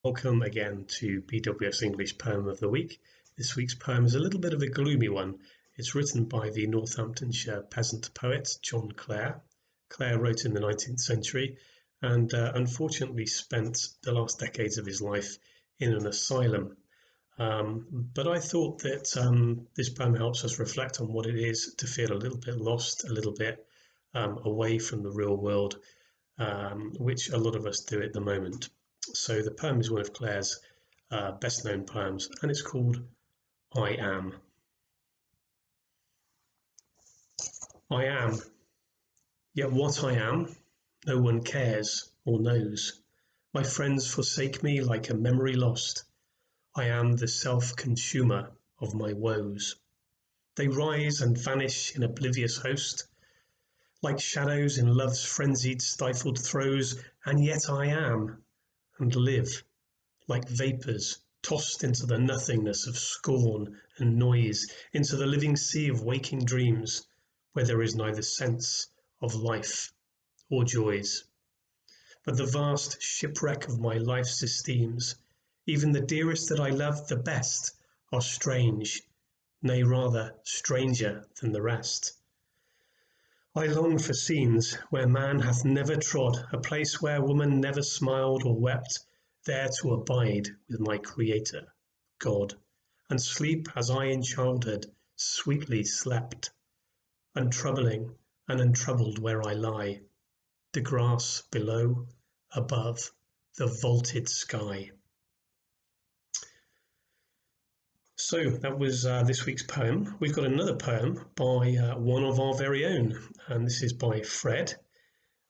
Welcome again to BWS English Poem of the Week. This week's poem is a little bit of a gloomy one. It's written by the Northamptonshire Peasant Poet, John Clare. Clare wrote in the 19th century and unfortunately spent the last decades of his life in an asylum. But I thought that this poem helps us reflect on what it is to feel a little bit lost, a little bit away from the real world, which a lot of us do at the moment. So the poem is one of Clare's best known poems, and it's called I Am. I am, yet what I am, no one cares or knows. My friends forsake me like a memory lost. I am the self-consumer of my woes. They rise and vanish in oblivious host, like shadows in love's frenzied stifled throes, and yet I am, and live, like vapours tossed into the nothingness of scorn and noise, into the living sea of waking dreams, where there is neither sense of life or joys. But the vast shipwreck of my life's esteems, even the dearest that I love the best, are strange, nay rather stranger than the rest. I long for scenes where man hath never trod, a place where woman never smiled or wept, there to abide with my Creator, God, and sleep as I in childhood sweetly slept, untroubling and untroubled where I lie, the grass below, above, the vaulted sky. So that was this week's poem. We've got another poem by one of our very own, and this is by Fred,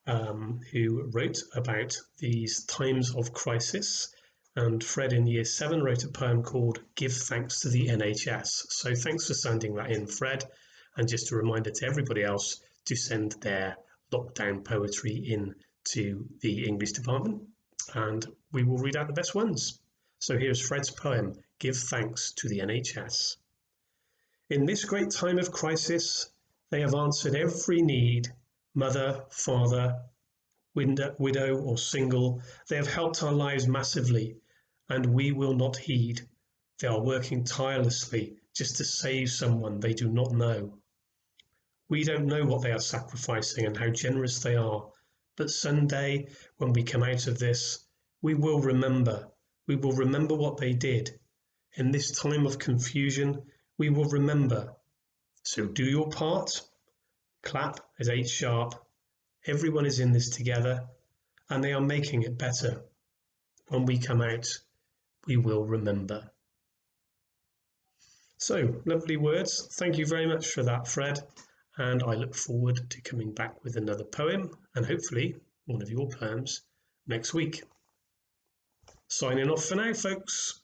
who wrote about these times of crisis. And Fred in year 7 wrote a poem called Give Thanks to the NHS. So thanks for sending that in, Fred. And just a reminder to everybody else to send their lockdown poetry in to the English department, and we will read out the best ones. So here's Fred's poem, Give Thanks to the NHS. In this great time of crisis, they have answered every need, mother, father, widow or single. They have helped our lives massively, and we will not heed. They are working tirelessly just to save someone they do not know. We don't know what they are sacrificing and how generous they are, but someday when we come out of this, we will remember. We will remember what they did. In this time of confusion, we will remember. So do your part. Clap at 8 sharp. Everyone is in this together, and they are making it better. When we come out, we will remember. So, lovely words. Thank you very much for that, Fred. And I look forward to coming back with another poem, and hopefully one of your poems, next week. Signing off for now, folks.